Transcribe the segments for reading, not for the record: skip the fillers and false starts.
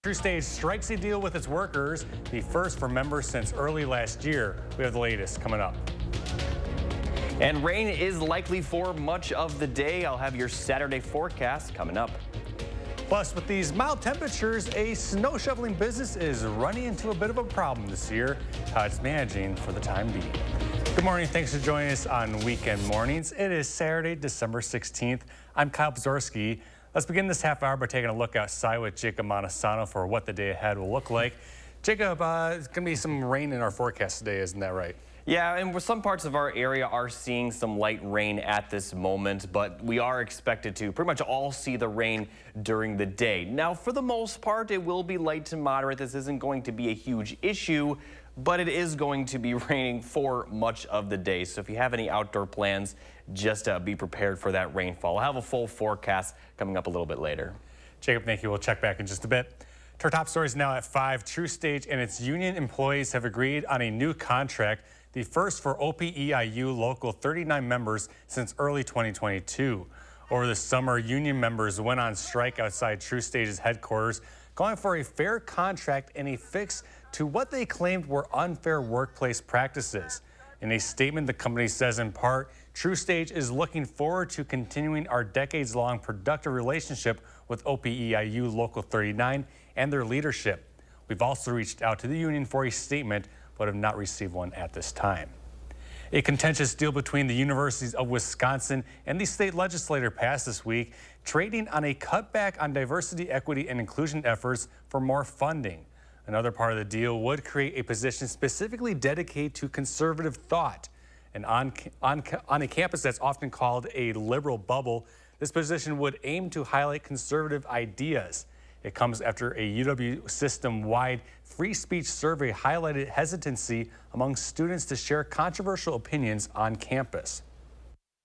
TruStage strikes a deal with its workers, the first for members since early last year. We have the latest coming up. And rain is likely for much of the day. I'll have your Saturday forecast coming up. Plus, with these mild temperatures, a snow shoveling business is running into a bit of a problem this year. How it's managing for the time being. Good morning. Thanks for joining us on Weekend Mornings. It is Saturday, December 16th. I'm Kyle Pazorski. Let's begin this half hour by taking a look outside with Jacob Montesano for what the day ahead will look like. Jacob, it's going to be some rain in our forecast today, isn't that right? Yeah, and some parts of our area are seeing some light rain at this moment, but we are expected to pretty much all see the rain during the day. Now, for the most part, it will be light to moderate. This isn't going to be a huge issue, but it is going to be raining for much of the day. So if you have any outdoor plans, just be prepared for that rainfall. I'll have a full forecast coming up a little bit later. Jacob, thank you. We'll check back in just a bit. To our top stories now at 5. TruStage and its union employees have agreed on a new contract, the first for OPEIU Local 39 members since early 2022. Over the summer, union members went on strike outside TruStage's headquarters, calling for a fair contract and a fix to what they claimed were unfair workplace practices. In a statement, the company says in part, TruStage is looking forward to continuing our decades-long productive relationship with OPEIU Local 39 and their leadership. We've also reached out to the union for a statement, but have not received one at this time. A contentious deal between the universities of Wisconsin and the state legislature passed this week, trading on a cutback on diversity, equity, and inclusion efforts for more funding. Another part of the deal would create a position specifically dedicated to conservative thought. And on a campus that's often called a liberal bubble, this position would aim to highlight conservative ideas. It comes after a UW system-wide free speech survey highlighted hesitancy among students to share controversial opinions on campus.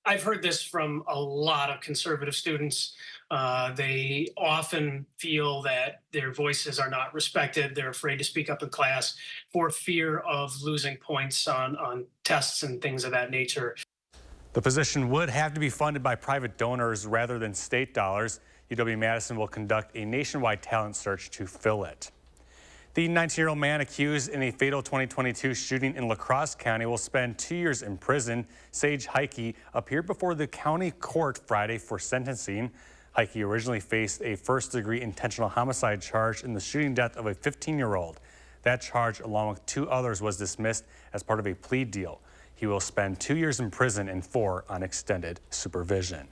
I've heard this from a lot of conservative students. They often feel that their voices are not respected. They're afraid to speak up in class for fear of losing points on tests and things of that nature. The position would have to be funded by private donors rather than state dollars. UW-Madison will conduct a nationwide talent search to fill it. The 19-year-old man accused in a fatal 2022 shooting in La Crosse County will spend 2 years in prison. Sage Heike appeared before the county court Friday for sentencing. Heike originally faced a first-degree intentional homicide charge in the shooting death of a 15-year-old. That charge, along with 2 others, was dismissed as part of a plea deal. He will spend 2 years in prison and 4 on extended supervision.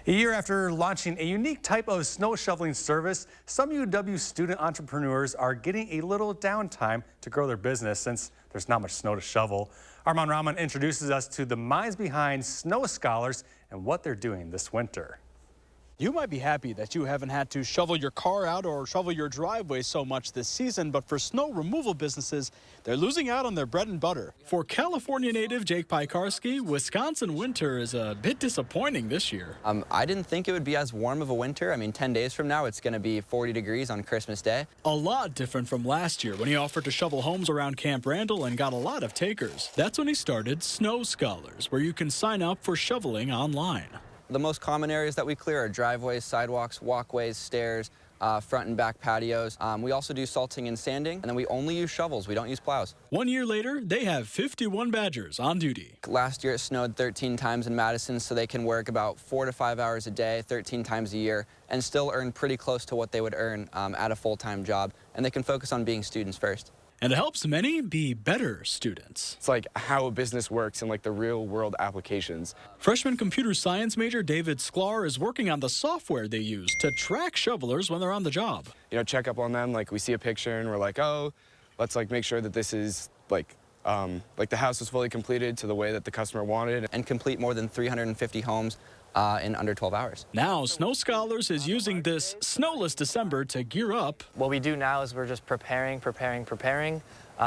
A year after launching a unique type of snow shoveling service, some UW student entrepreneurs are getting a little downtime to grow their business since there's not much snow to shovel. Armand Rahman introduces us to the minds behind Snow Scholars and what they're doing this winter. You might be happy that you haven't had to shovel your car out or shovel your driveway so much this season, but for snow removal businesses, they're losing out on their bread and butter. For California native Jake Piekarski, Wisconsin winter is a bit disappointing this year. I didn't think it would be as warm of a winter. I mean, 10 days from now, it's going to be 40 degrees on Christmas Day. A lot different from last year when he offered to shovel homes around Camp Randall and got a lot of takers. That's when he started Snow Scholars, where you can sign up for shoveling online. The most common areas that we clear are driveways, sidewalks, walkways, stairs, front and back patios. We also do salting and sanding, and then we only use shovels. We don't use plows. 1 year later, they have 51 Badgers on duty. Last year, it snowed 13 times in Madison, so they can work about 4 to 5 hours a day, 13 times a year, and still earn pretty close to what they would earn at a full-time job. And they can focus on being students first. And it helps many be better students. It's like how a business works and like the real world applications. Freshman computer science major David Sklar is working on the software they use to track shovelers when they're on the job. You know, check up on them, like we see a picture and we're like, oh, let's like make sure that this is like the house is fully completed to the way that the customer wanted. And complete more than 350 homes in under 12 hours. Now, Snow Scholars is using this snowless December to gear up. What we do now is we're just preparing,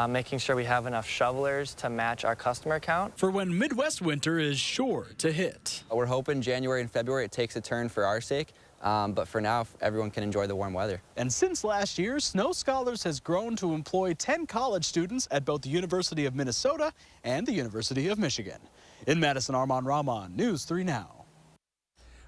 making sure we have enough shovelers to match our customer count. For when Midwest winter is sure to hit. We're hoping January and February it takes a turn for our sake, but for now, everyone can enjoy the warm weather. And since last year, Snow Scholars has grown to employ 10 college students at both the University of Minnesota and the University of Michigan. In Madison, Armand Rahman, News 3 Now.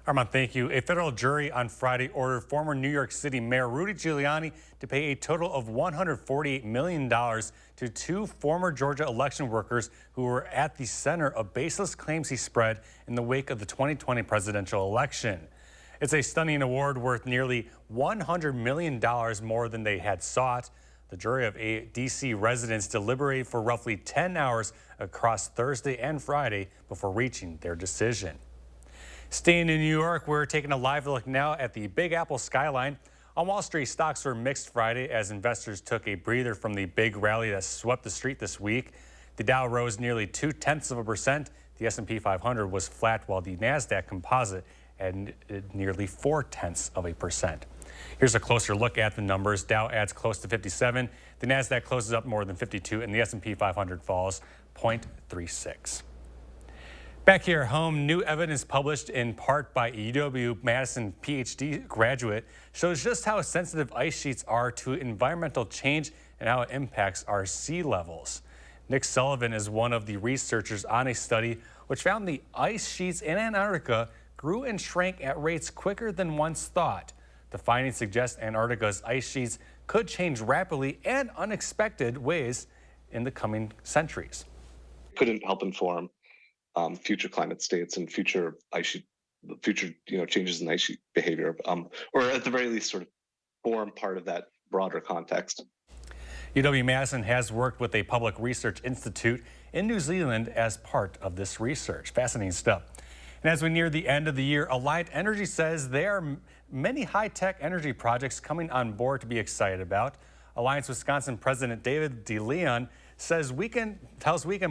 Armand, thank you. A federal jury on Friday ordered former New York City Mayor Rudy Giuliani to pay a total of $148 million to two former Georgia election workers who were at the center of baseless claims he spread in the wake of the 2020 presidential election. It's a stunning award worth nearly $100 million more than they had sought. The jury of D.C. residents deliberated for roughly 10 hours across Thursday and Friday before reaching their decision. Staying in New York, we're taking a live look now at the Big Apple skyline. On Wall Street, stocks were mixed Friday as investors took a breather from the big rally that swept the street this week. The Dow rose nearly 0.2%. The S&P 500 was flat, while the NASDAQ composite at nearly 0.4%. Here's a closer look at the numbers. Dow adds close to 57. The NASDAQ closes up more than 52, and the S&P 500 falls 0.36. Back here at home, new evidence published in part by a UW-Madison PhD graduate shows just how sensitive ice sheets are to environmental change and how it impacts our sea levels. Nick Sullivan is one of the researchers on a study which found the ice sheets in Antarctica grew and shrank at rates quicker than once thought. The findings suggest Antarctica's ice sheets could change rapidly and unexpected ways in the coming centuries. Couldn't help inform future climate states and future changes in ice sheet behavior, or at the very least sort of form part of that broader context. UW-Madison has worked with a public research institute in New Zealand as part of this research. Fascinating stuff. And as we near the end of the year, Alliant Energy says there are many high-tech energy projects coming on board to be excited about. Alliance Wisconsin President David DeLeon tells Weekend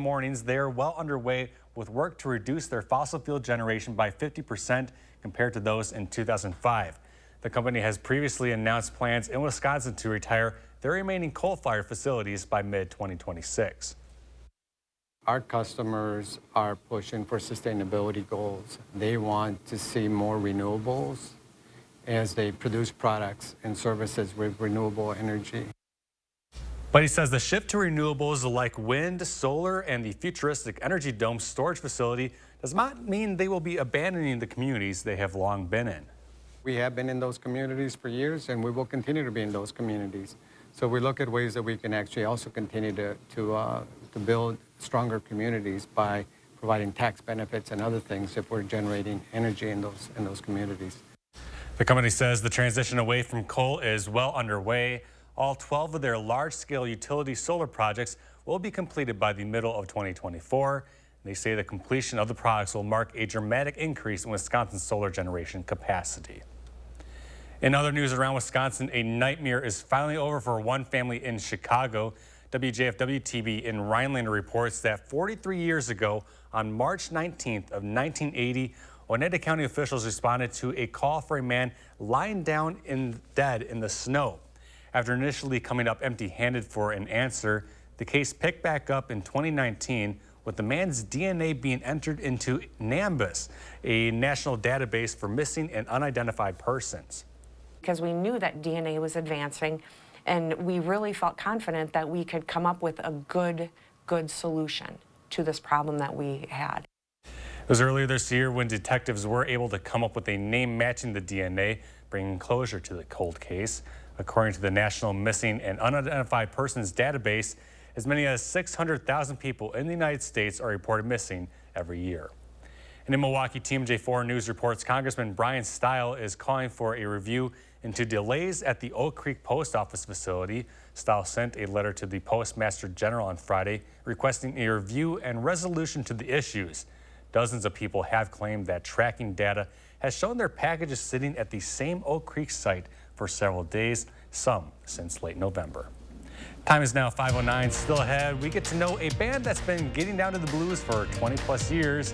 Mornings they're well underway with work to reduce their fossil fuel generation by 50% compared to those in 2005. The company has previously announced plans in Wisconsin to retire their remaining coal-fired facilities by mid-2026. Our customers are pushing for sustainability goals. They want to see more renewables as they produce products and services with renewable energy. But he says the shift to renewables like wind, solar, and the futuristic Energy Dome storage facility does not mean they will be abandoning the communities they have long been in. We have been in those communities for years, and we will continue to be in those communities. So we look at ways that we can actually also continue to build stronger communities by providing tax benefits and other things if we're generating energy in those communities. The company says the transition away from coal is well underway. All 12 of their large-scale utility solar projects will be completed by the middle of 2024. They say the completion of the projects will mark a dramatic increase in Wisconsin's solar generation capacity. In other news around Wisconsin, a nightmare is finally over for one family in Chicago. WJFW-TV in Rhineland reports that 43 years ago, on March 19th of 1980, Oneida County officials responded to a call for a man lying down dead in the snow. After initially coming up empty-handed for an answer, the case picked back up in 2019 with the man's DNA being entered into NamBus, a national database for missing and unidentified persons. Because we knew that DNA was advancing, and we really felt confident that we could come up with a good solution to this problem that we had. It was earlier this year when detectives were able to come up with a name matching the DNA, bringing closure to the cold case. According to the National Missing and Unidentified Persons Database, as many as 600,000 people in the United States are reported missing every year. And in Milwaukee, TMJ4 News reports Congressman Brian Stile is calling for a review into delays at the Oak Creek Post Office facility. Stile sent a letter to the Postmaster General on Friday requesting a review and resolution to the issues. Dozens of people have claimed that tracking data has shown their packages sitting at the same Oak Creek site for several days, some since late November. Time is now 5:09. Still ahead, we get to know a band that's been getting down to the blues for 20+ years.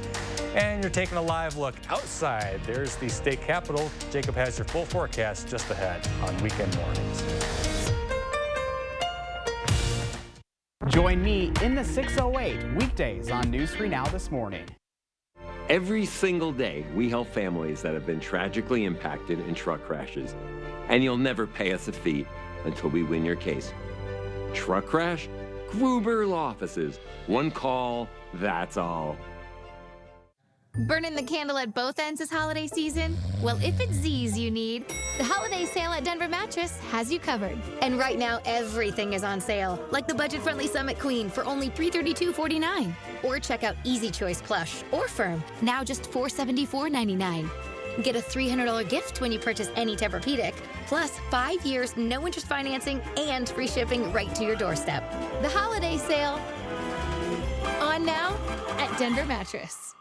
And you're taking a live look outside. There's the state capitol. Jacob has your full forecast just ahead on Weekend Mornings. Join me in the 608 weekdays on News 3 Now this morning. Every single day, we help families that have been tragically impacted in truck crashes. And you'll never pay us a fee until we win your case. Truck crash? Gruber Law Offices. One call, that's all. Burning the candle at both ends this holiday season? Well, if it's Z's you need, the holiday sale at Denver Mattress has you covered. And right now, everything is on sale, like the budget-friendly Summit Queen for only $332.49. Or check out Easy Choice Plush or Firm, now just $474.99. Get a $300 gift when you purchase any Tempur-Pedic, plus 5 years, no interest financing, and free shipping right to your doorstep. The holiday sale, on now at Denver Mattress.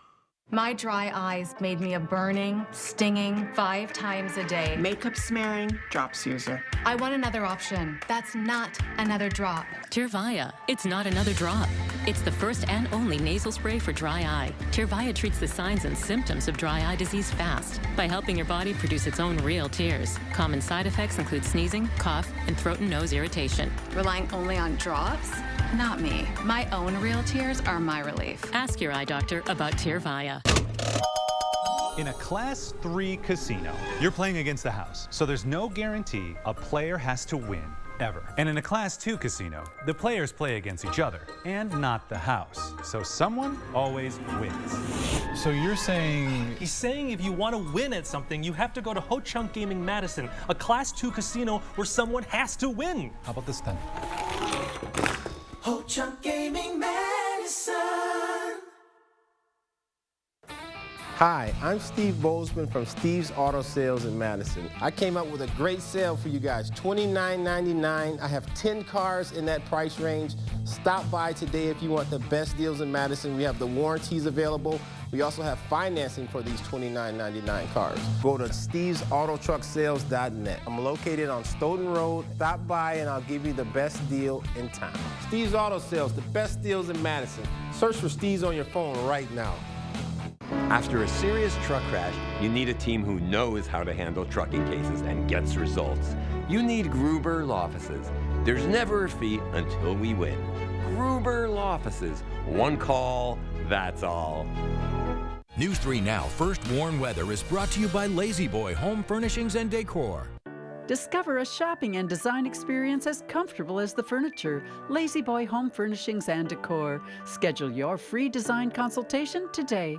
My dry eyes made me a burning, stinging 5 times a day. Makeup smearing, drops user. I want another option. That's not another drop. Tyrvaya. It's not another drop. It's the first and only nasal spray for dry eye. Tyrvaya treats the signs and symptoms of dry eye disease fast by helping your body produce its own real tears. Common side effects include sneezing, cough, and throat and nose irritation. Relying only on drops? Not me. My own real tears are my relief. Ask your eye doctor about Tyrvaya. In a Class 3 casino, you're playing against the house, so there's no guarantee a player has to win, ever. And in a Class 2 casino, the players play against each other, and not the house. So someone always wins. So you're saying... He's saying if you want to win at something, you have to go to Ho Chunk Gaming Madison, a Class 2 casino where someone has to win. How about this then? Ho Chunk Gaming Madison. Hi, I'm Steve Bozeman from Steve's Auto Sales in Madison. I came up with a great sale for you guys, $29.99. I have 10 cars in that price range. Stop by today if you want the best deals in Madison. We have the warranties available. We also have financing for these $29.99 cars. Go to stevesAutoTruckSales.net. I'm located on Stoughton Road. Stop by and I'll give you the best deal in town. Steve's Auto Sales, the best deals in Madison. Search for Steve's on your phone right now. After a serious truck crash, you need a team who knows how to handle trucking cases and gets results. You need Gruber Law Offices. There's never a fee until we win. Gruber Law Offices. One call, that's all. News 3 Now First Warn Weather is brought to you by Lazy Boy Home Furnishings and Decor. Discover a shopping and design experience as comfortable as the furniture. Lazy Boy Home Furnishings and Decor. Schedule your free design consultation today.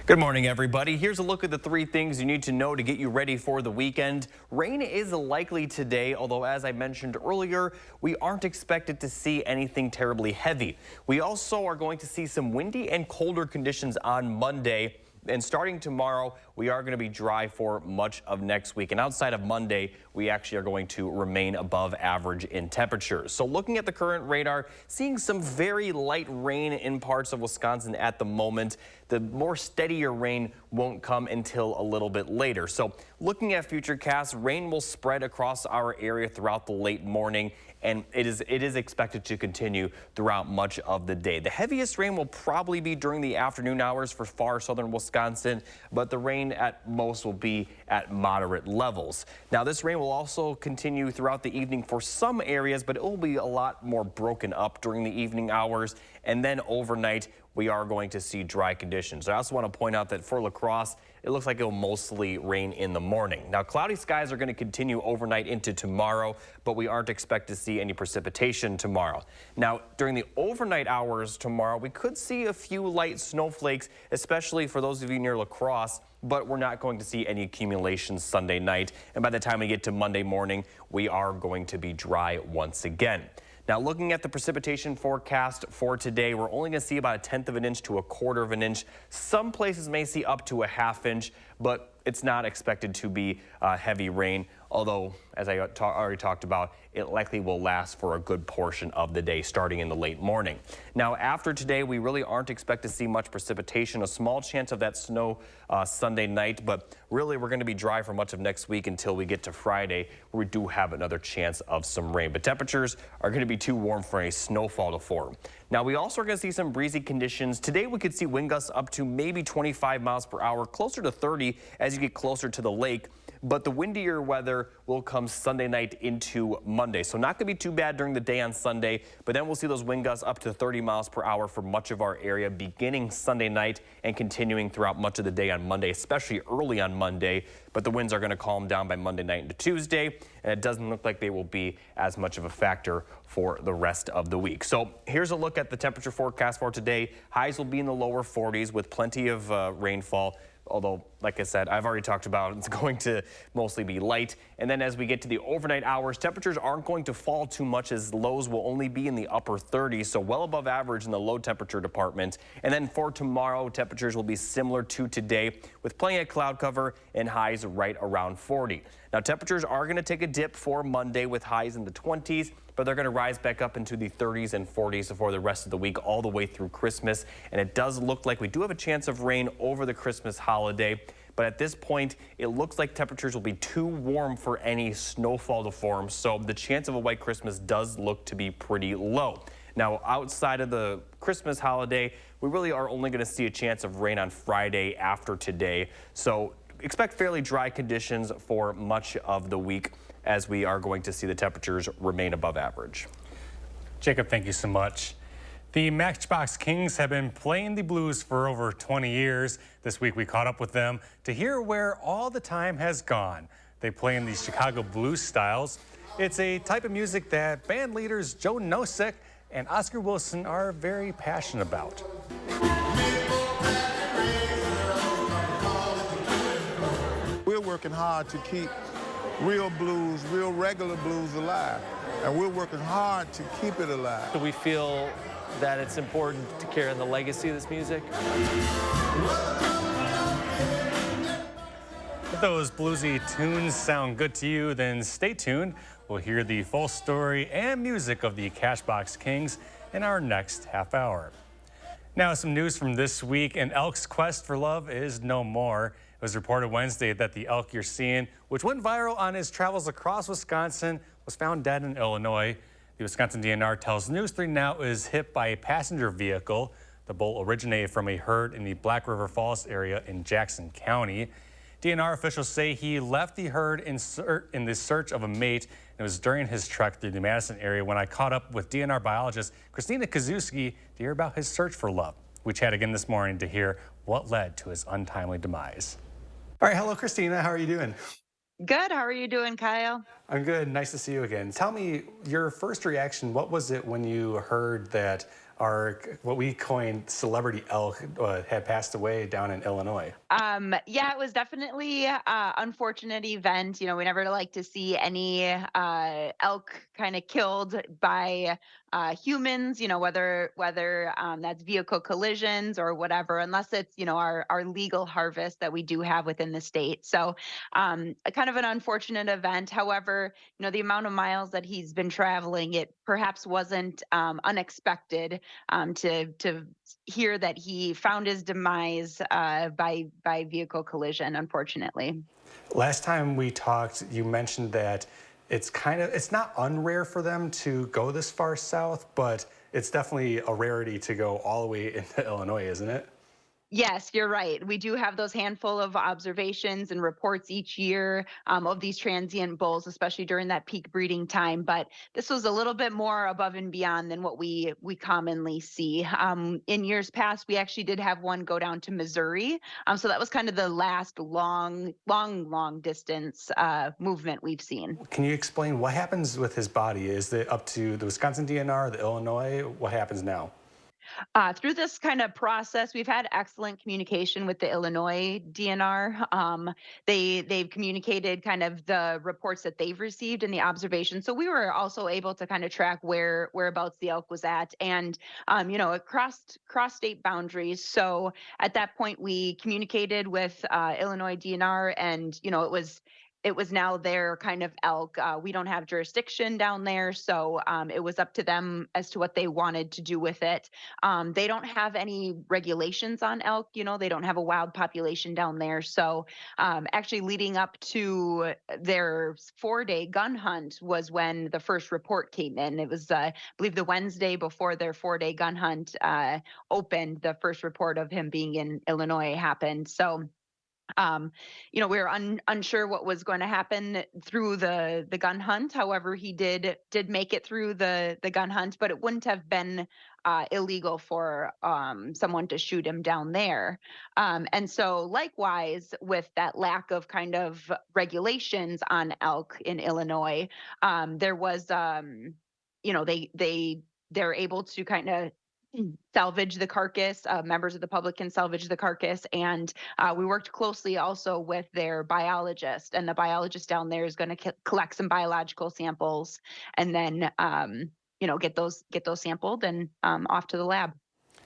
Good morning, everybody. Here's a look at the 3 things you need to know to get you ready for the weekend. Rain is likely today, although as I mentioned earlier, we aren't expected to see anything terribly heavy. We also are going to see some windy and colder conditions on Monday. And starting tomorrow, we are going to be dry for much of next week. And outside of Monday, we actually are going to remain above average in temperatures. So looking at the current radar, seeing some very light rain in parts of Wisconsin at the moment. The more steadier rain won't come until a little bit later. So looking at futurecasts, rain will spread across our area throughout the late morning, and it is expected to continue throughout much of the day. The heaviest rain will probably be during the afternoon hours for far southern Wisconsin, but the rain at most will be at moderate levels. Now, this rain will also continue throughout the evening for some areas, but it will be a lot more broken up during the evening hours, and then overnight, we are going to see dry conditions. I also want to point out that for La Crosse, it looks like it will mostly rain in the morning. Now, cloudy skies are going to continue overnight into tomorrow, but we aren't expected to see any precipitation tomorrow. Now, during the overnight hours tomorrow, we could see a few light snowflakes, especially for those of you near La Crosse, but we're not going to see any accumulation Sunday night. And by the time we get to Monday morning, we are going to be dry once again. Now, looking at the precipitation forecast for today, we're only going to see about 1/10 of an inch to 1/4 of an inch. Some places may see up to 1/2 inch, but it's not expected to be heavy rain, although, as I already talked about, it likely will last for a good portion of the day, starting in the late morning. Now, after today, we really aren't expected to see much precipitation, a small chance of that snow Sunday night, but really we're going to be dry for much of next week until we get to Friday, where we do have another chance of some rain. But temperatures are going to be too warm for any snowfall to form. Now, we also are going to see some breezy conditions. Today, we could see wind gusts up to maybe 25 miles per hour, closer to 30 as you get closer to the lake. but the windier weather will come Sunday night into Monday. So not going to be too bad during the day on Sunday, but then we'll see those wind gusts up to 30 miles per hour for much of our area beginning Sunday night and continuing throughout much of the day on Monday, especially early on Monday. But the winds are going to calm down by Monday night into Tuesday, and it doesn't look like they will be as much of a factor for the rest of the week. So here's a look at the temperature forecast for today. Highs will be in the lower 40s with plenty of rainfall. Although, like I said, I've already talked about it's going to mostly be light. And then as we get to the overnight hours, temperatures aren't going to fall too much as lows will only be in the upper 30s, so well above average in the low temperature department. And then for tomorrow, temperatures will be similar to today with plenty of cloud cover and highs right around 40. Now, temperatures are going to take a dip for Monday with highs in the 20s, but they're going to rise back up into the 30s and 40s for the rest of the week all the way through Christmas. And it does look like we do have a chance of rain over the Christmas holiday. But at this point, it looks like temperatures will be too warm for any snowfall to form. So the chance of a white Christmas does look to be pretty low. Now, outside of the Christmas holiday, we really are only going to see a chance of rain on Friday after today. So expect fairly dry conditions for much of the week as we are going to see the temperatures remain above average. Jacob, thank you so much. The Matchbox Kings have been playing the blues for over 20 years. This week we caught up with them to hear where all the time has gone. They play in the Chicago blues styles. It's a type of music that band leaders Joe Nosek and Oscar Wilson are very passionate about. We're working hard to keep real blues, real regular blues alive. And we're working hard to keep it alive. Do we feel that it's important to carry on the legacy of this music? If those bluesy tunes sound good to you, then stay tuned. We'll hear the full story and music of the Cashbox Kings in our next half hour. Now, some news from this week. An elk's quest for love is no more. It was reported Wednesday that the elk you're seeing, which went viral on his travels across Wisconsin, was found dead in Illinois. The Wisconsin DNR tells News 3 Now it was hit by a passenger vehicle. The bull originated from a herd in the Black River Falls area in Jackson County. DNR officials say he left the herd in the search of a mate. It was during his trek through the Madison area when I caught up with DNR biologist Christina Kazuski to hear about his search for love. We chat again this morning to hear what led to his untimely demise. All right, hello, Christina. How are you doing? Good. How are you doing, Kyle? I'm good. Nice to see you again. Tell me your first reaction. What was it when you heard that what we coined celebrity elk had passed away down in Illinois? Yeah, it was definitely an unfortunate event. You know, we never like to see any elk kind of killed by humans, you know, whether that's vehicle collisions or whatever, unless it's, you know, our legal harvest that we do have within the state. So a kind of an unfortunate event. However, you know, the amount of miles that he's been traveling, it perhaps wasn't unexpected to hear that he found his demise by vehicle collision, unfortunately. Last time we talked, you mentioned that it's not unrare for them to go this far south, but it's definitely a rarity to go all the way into Illinois, isn't it? Yes, you're right. We do have those handful of observations and reports each year of these transient bulls, especially during that peak breeding time. But this was a little bit more above and beyond than what we commonly see. In years past, we actually did have one go down to Missouri. So that was kind of the last long distance movement we've seen. Can you explain what happens with his body? Is it up to the Wisconsin DNR, the Illinois? What happens now? Through this kind of process, we've had excellent communication with the Illinois DNR. They've communicated kind of the reports that they've received and the observations. So we were also able to kind of track whereabouts the elk was at, and you know, it crossed state boundaries. So at that point, we communicated with Illinois DNR, and you know, it was now their kind of elk. We don't have jurisdiction down there, so it was up to them as to what they wanted to do with it. They don't have any regulations on elk, you know, they don't have a wild population down there. So actually leading up to their 4-day gun hunt was when the first report came in. It was, I believe, the Wednesday before their 4-day gun hunt opened, the first report of him being in Illinois happened. So You know, we were unsure what was going to happen through the gun hunt. However, he did make it through the gun hunt, but it wouldn't have been illegal for someone to shoot him down there. And so likewise, with that lack of kind of regulations on elk in Illinois, there was, you know, they're able to kind of salvage the carcass. Members of the public can salvage the carcass. And we worked closely also with their biologist, and the biologist down there is going to collect some biological samples and then, you know, get those sampled and off to the lab.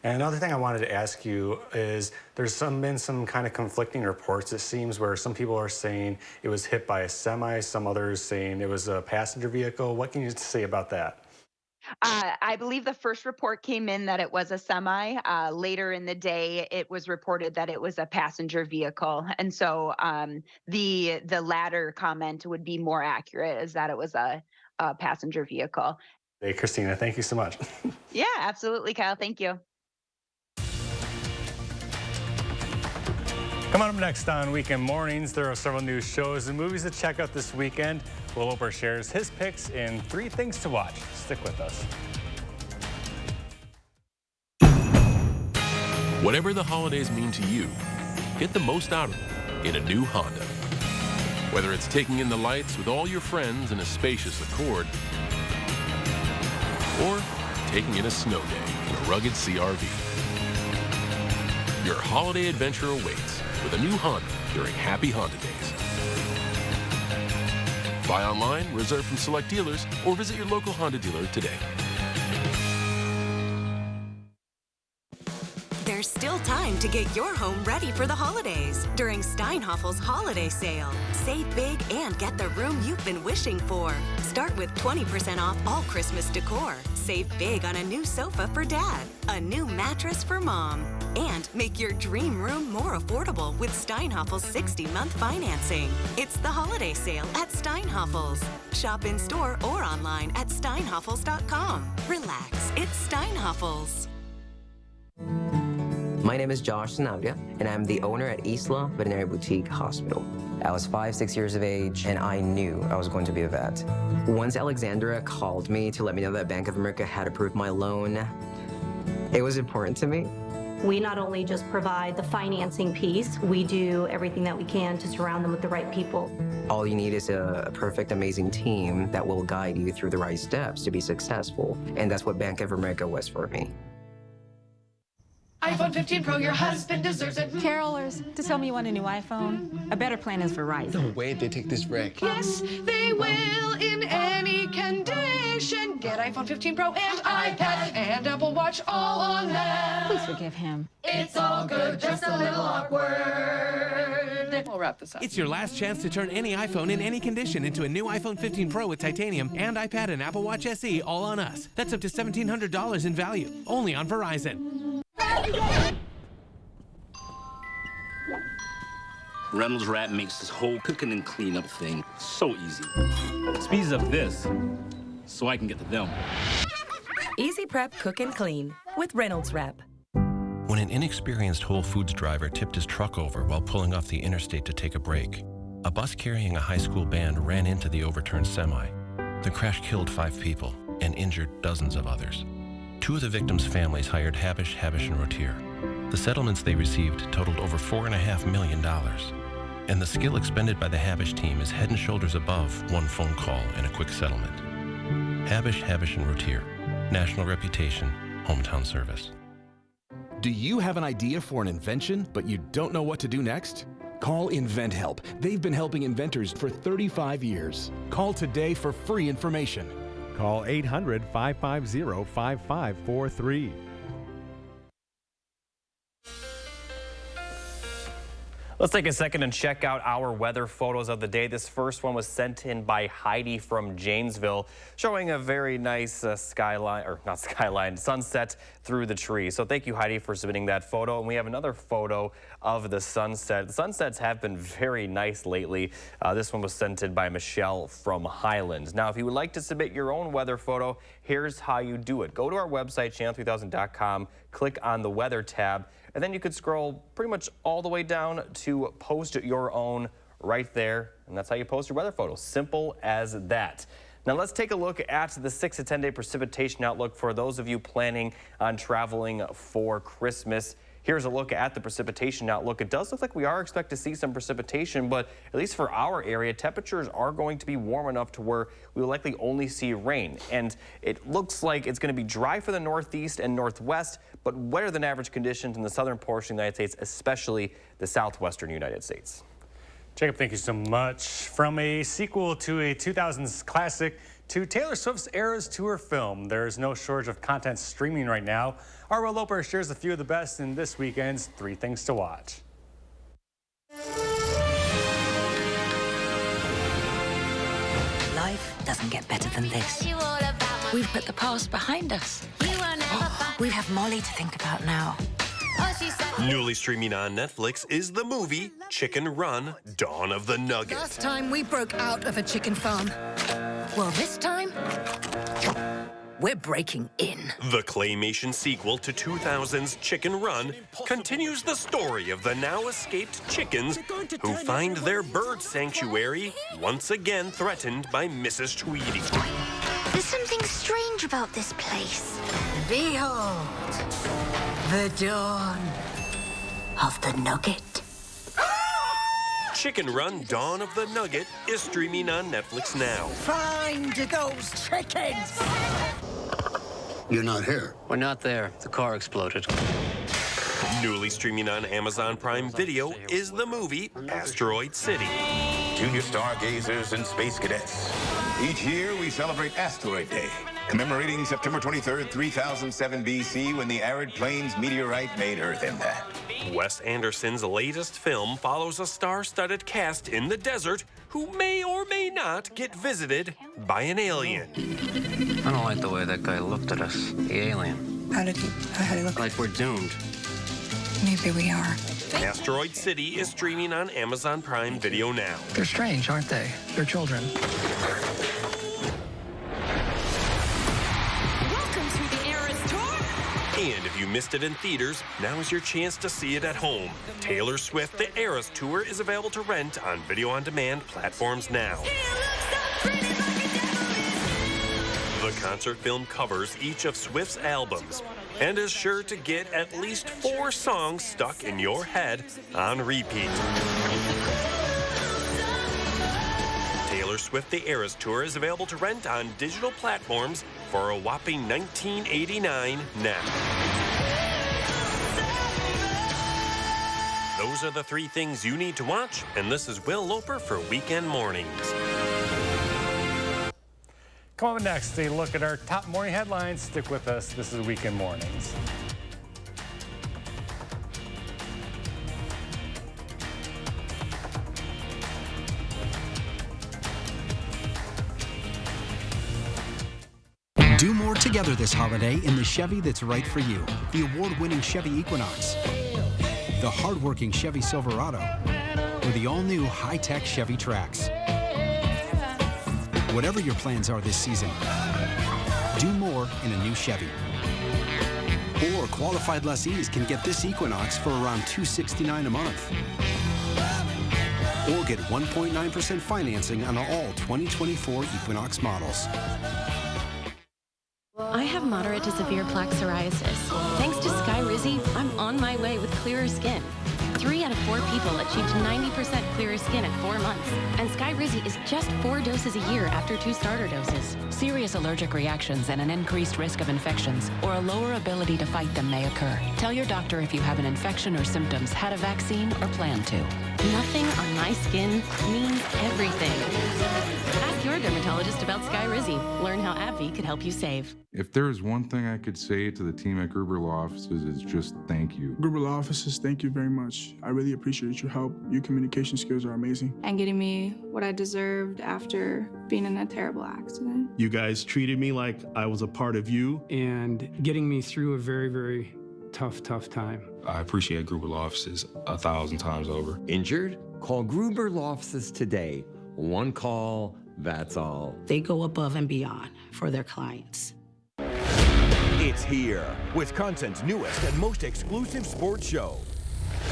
And another thing I wanted to ask you is there's been some kind of conflicting reports, it seems, where some people are saying it was hit by a semi, some others saying it was a passenger vehicle. What can you say about that? I believe the first report came in that it was a semi. Later in the day, it was reported that it was a passenger vehicle. And so the latter comment would be more accurate, is that it was a passenger vehicle. Hey, Christina, thank you so much. Yeah, absolutely, Kyle. Thank you. Coming up next on Weekend Mornings, there are several new shows and movies to check out this weekend. Will Oprah shares his picks in 3 things to watch. Stick with us. Whatever the holidays mean to you, get the most out of them in a new Honda. Whether it's taking in the lights with all your friends in a spacious Accord, or taking in a snow day in a rugged CR-V. Your holiday adventure awaits with a new Honda during Happy Honda Days. Buy online, reserve from select dealers, or visit your local Honda dealer today. There's still time to get your home ready for the holidays during Steinhoffel's holiday sale. Save big and get the room you've been wishing for. Start with 20% off all Christmas decor. Save big on a new sofa for dad, a new mattress for mom, and make your dream room more affordable with Steinhoffel's 60-month financing. It's the holiday sale at Steinhoffel's. Shop in store or online at steinhoffels.com. Relax, it's Steinhoffel's. My name is Josh Sanavia, and I'm the owner at Isla Veterinary Boutique Hospital. I was 5-6 years of age, and I knew I was going to be a vet. Once Alexandra called me to let me know that Bank of America had approved my loan, it was important to me. We not only just provide the financing piece, we do everything that we can to surround them with the right people. All you need is a perfect, amazing team that will guide you through the right steps to be successful, and that's what Bank of America was for me. iPhone 15 Pro, your husband deserves it. Carolers, to tell me you want a new iPhone, a better plan is Verizon. No way they take this wreck. Yes, they will in any condition. Get iPhone 15 Pro and iPad and Apple Watch all on them. Please forgive him. It's all good, just a little awkward. We'll wrap this up. It's your last chance to turn any iPhone in any condition into a new iPhone 15 Pro with titanium and iPad and Apple Watch SE all on us. That's up to $1,700 in value, only on Verizon. Reynolds Wrap makes this whole cooking and cleanup thing so easy. Speeds up this so I can get to them. Easy prep, cook, and clean with Reynolds Wrap. When an inexperienced Whole Foods driver tipped his truck over while pulling off the interstate to take a break, a bus carrying a high school band ran into the overturned semi. The crash killed 5 people and injured dozens of others. 2 of the victims' families hired Habish, & Rotier. The settlements they received totaled over $4.5 million. And the skill expended by the Habish team is head and shoulders above one phone call and a quick settlement. Habish, & Rotier. National reputation, hometown service. Do you have an idea for an invention, but you don't know what to do next? Call InventHelp. They've been helping inventors for 35 years. Call today for free information. Call 800-550-5543. Let's take a second and check out our weather photos of the day. This first one was sent in by Heidi from Janesville, showing a very nice sunset through the trees. So thank you, Heidi, for submitting that photo. And we have another photo of the sunset. The sunsets have been very nice lately. This one was sent in by Michelle from Highlands. Now, if you would like to submit your own weather photo, here's how you do it. Go to our website, channel3000.com, click on the weather tab, And then you could scroll pretty much all the way down to post your own right there. And that's how you post your weather photos. Simple as that. Now let's take a look at the 6 to 10 day precipitation outlook for those of you planning on traveling for Christmas. Here's a look at the precipitation outlook. It does look like we are expected to see some precipitation, but at least for our area, temperatures are going to be warm enough to where we will likely only see rain. And it looks like it's going to be dry for the northeast and northwest, but wetter than average conditions in the southern portion of the United States, especially the southwestern United States. Jacob, thank you so much. From a sequel to a 2000s classic to Taylor Swift's Eras Tour film, there's no shortage of content streaming right now. Our Will Loper shares a few of the best in this weekend's 3 Things to Watch. Life doesn't get better than this. We've put the past behind us. We have Molly to think about now. Newly streaming on Netflix is the movie Chicken Run: Dawn of the Nugget. Last time we broke out of a chicken farm. Well, this time, we're breaking in. The claymation sequel to 2000's Chicken Run continues the story of the now escaped chickens who find their bird sanctuary once again threatened by Mrs. Tweedy. There's something strange about this place. Behold, the dawn of the Nugget. Chicken Run: Dawn of the Nugget is streaming on Netflix now. Find those chickens! You're not here. We're not there. The car exploded. Newly streaming on Amazon Prime Video is the movie Asteroid City. Junior stargazers and space cadets. Each year we celebrate Asteroid Day, commemorating September 23rd, 3007 BC, when the arid plains meteorite made Earth impact. Wes Anderson's latest film follows a star-studded cast in the desert who may or may not get visited by an alien. I don't like the way that guy looked at us, the alien. How did he look? Like we're doomed. Maybe we are. Asteroid City is streaming on Amazon Prime Video now. They're strange, aren't they? They're children. And if you missed it in theaters, now is your chance to see it at home. Taylor Swift: The Eras Tour is available to rent on video-on-demand platforms now. The concert film covers each of Swift's albums and is sure to get at least 4 songs stuck in your head on repeat. Taylor Swift: The Eras Tour is available to rent on digital platforms for a whopping $19.89 now. Those are the 3 things you need to watch, and this is Will Loper for Weekend Mornings. Come on next, a look at our top morning headlines. Stick with us. This is Weekend Mornings. Do more together this holiday in the Chevy that's right for you. The award-winning Chevy Equinox, the hard-working Chevy Silverado, or the all-new high-tech Chevy Trax. Whatever your plans are this season, do more in a new Chevy. Or qualified lessees can get this Equinox for around $269 a month. Or get 1.9% financing on all 2024 Equinox models. I have moderate to severe plaque psoriasis. Thanks to Skyrizi, I'm on my way with clearer skin. 3 out of 4 people achieved 90% clearer skin at 4 months. And Skyrizi is just 4 doses a year after 2 starter doses. Serious allergic reactions and an increased risk of infections or a lower ability to fight them may occur. Tell your doctor if you have an infection or symptoms, had a vaccine, or plan to. Nothing on my skin means everything. Ask your dermatologist about Skyrizi. Learn how AbbVie could help you save. If there's one thing I could say to the team at Gruber Law Offices, it's just thank you. Gruber Law Offices, thank you very much. I really appreciate your help. Your communication skills are amazing. And getting me what I deserved after being in a terrible accident. You guys treated me like I was a part of you. And getting me through a very, very tough time. I appreciate Gruber Law Offices 1,000 times over. Injured? Call Gruber Law Offices today. One call, that's all. They go above and beyond for their clients. It's here, Wisconsin's newest and most exclusive sports show.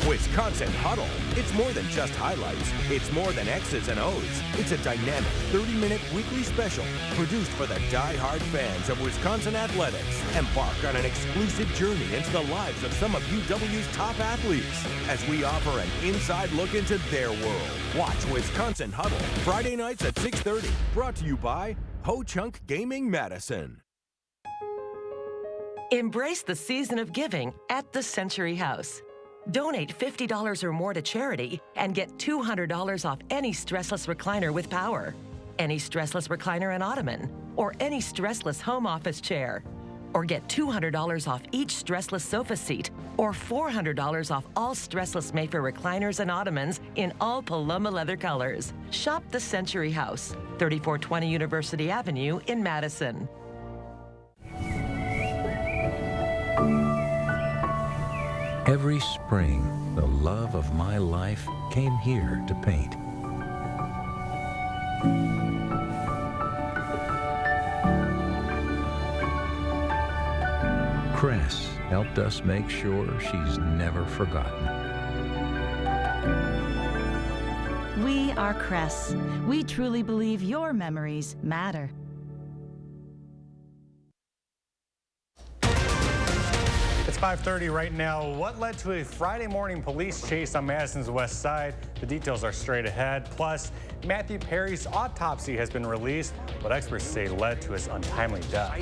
Wisconsin Huddle. It's more than just highlights. It's more than X's and O's. It's a dynamic 30-minute weekly special produced for the die-hard fans of Wisconsin athletics. Embark on an exclusive journey into the lives of some of UW's top athletes as we offer an inside look into their world. Watch Wisconsin Huddle Friday nights at 6:30. Brought to you by Ho Chunk Gaming Madison. Embrace the season of giving at the Century House. Donate $50 or more to charity and get $200 off any stressless recliner with power, any stressless recliner and ottoman, or any stressless home office chair. Or get $200 off each stressless sofa seat, or $400 off all stressless Mayfair recliners and ottomans in all Paloma leather colors. Shop the Century House, 3420 University Avenue in Madison. Every spring, the love of my life came here to paint. Cress helped us make sure she's never forgotten. We are Cress. We truly believe your memories matter. It's 5:30 right now. What led to a Friday morning police chase on Madison's west side? The details are straight ahead. Plus, Matthew Perry's autopsy has been released. What experts say led to his untimely death.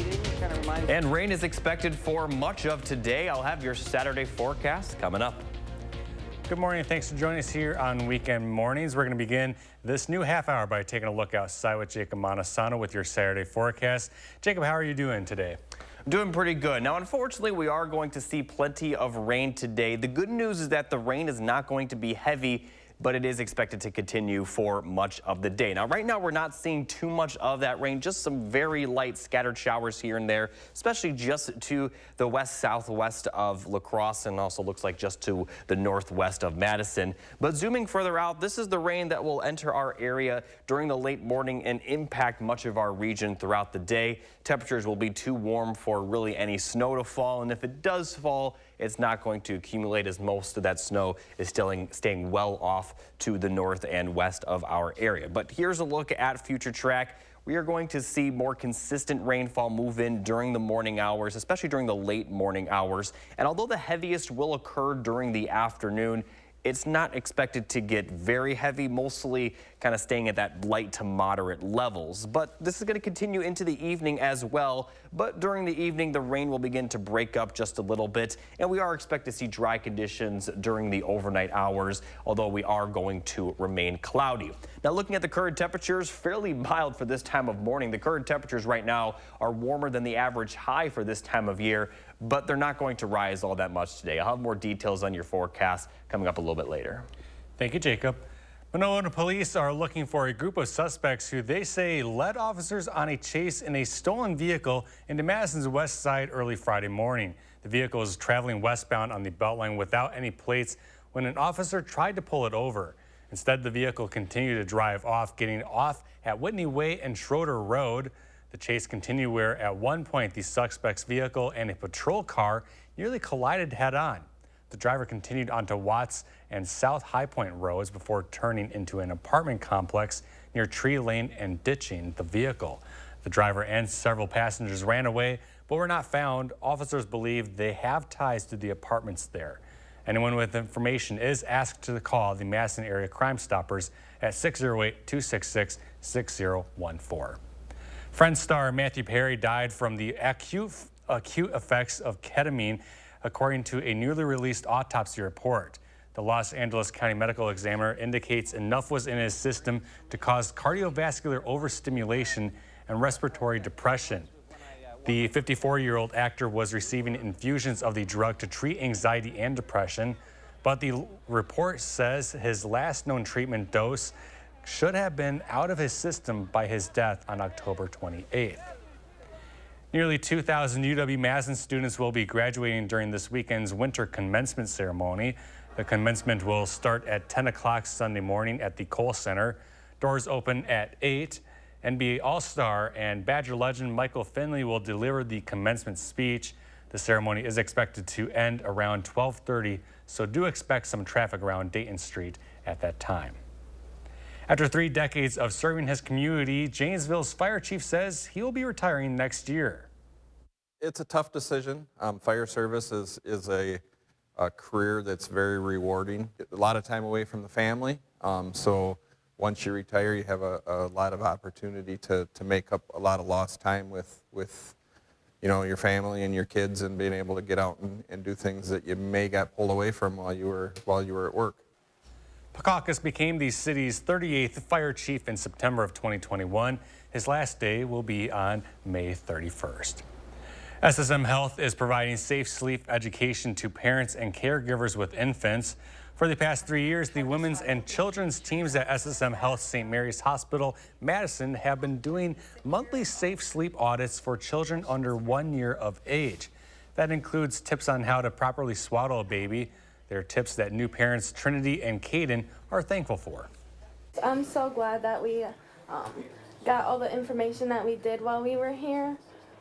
And rain is expected for much of today. I'll have your Saturday forecast coming up. Good morning, and thanks for joining us here on Weekend Mornings. We're going to begin this new half hour by taking a look outside with Jacob Montesano with your Saturday forecast. Jacob, how are you doing today? Doing pretty good. Now, unfortunately, we are going to see plenty of rain today. The good news is that the rain is not going to be heavy, but it is expected to continue for much of the day. Now, right now, we're not seeing too much of that rain, just some very light scattered showers here and there, especially just to the west-southwest of La Crosse and also looks like just to the northwest of Madison. But zooming further out, this is the rain that will enter our area during the late morning and impact much of our region throughout the day. Temperatures will be too warm for really any snow to fall, and if it does fall, it's not going to accumulate as most of that snow is still staying well off to the north and west of our area. But here's a look at future track. We are going to see more consistent rainfall move in during the morning hours, especially during the late morning hours. And although the heaviest will occur during the afternoon, it's not expected to get very heavy, mostly kind of staying at that light to moderate levels. But this is going to continue into the evening as well. But during the evening, the rain will begin to break up just a little bit. And we are expected to see dry conditions during the overnight hours, although we are going to remain cloudy. Now, looking at the current temperatures, fairly mild for this time of morning. The current temperatures right now are warmer than the average high for this time of year, but they're not going to rise all that much today. I'll have more details on your forecast coming up a little bit later. Thank you, Jacob. Monona police are looking for a group of suspects who they say led officers on a chase in a stolen vehicle into Madison's west side early Friday morning. The vehicle was traveling westbound on the Beltline without any plates when an officer tried to pull it over. Instead, the vehicle continued to drive off, getting off at Whitney Way and Schroeder Road. The chase continued where at one point the suspect's vehicle and a patrol car nearly collided head-on. The driver continued onto Watts and South High Point roads before turning into an apartment complex near Tree Lane and ditching the vehicle. The driver and several passengers ran away but were not found. Officers believe they have ties to the apartments there. Anyone with information is asked to call the Madison Area Crime Stoppers at 608-266-6014. Friends star Matthew Perry died from the acute effects of ketamine, according to a newly released autopsy report. The Los Angeles County Medical Examiner indicates enough was in his system to cause cardiovascular overstimulation and respiratory depression. The 54-year-old actor was receiving infusions of the drug to treat anxiety and depression, but the report says his last known treatment dose should have been out of his system by his death on October 28th. Nearly 2,000 UW-Madison students will be graduating during this weekend's winter commencement ceremony. The commencement will start at 10 o'clock Sunday morning at the Kohl Center. Doors open at 8. NBA All-Star and Badger legend Michael Finley will deliver the commencement speech. The ceremony is expected to end around 12:30, so do expect some traffic around Dayton Street at that time. After 3 decades of serving his community, Janesville's fire chief says he will be retiring next year. It's a tough decision. Fire service is a career that's very rewarding. A lot of time away from the family. So once you retire, you have a lot of opportunity to make up a lot of lost time with your family and your kids, and being able to get out and do things that you may got pulled away from while you were at work. Pecaucus became the city's 38th fire chief in September of 2021. His last day will be on May 31st. SSM Health is providing safe sleep education to parents and caregivers with infants. For the past 3 years, the women's and children's teams at SSM Health St. Mary's Hospital, Madison, have been doing monthly safe sleep audits for children under 1 year of age. That includes tips on how to properly swaddle a baby. They're tips that new parents Trinity and Caden are thankful for. I'm so glad that we got all the information that we did while we were here,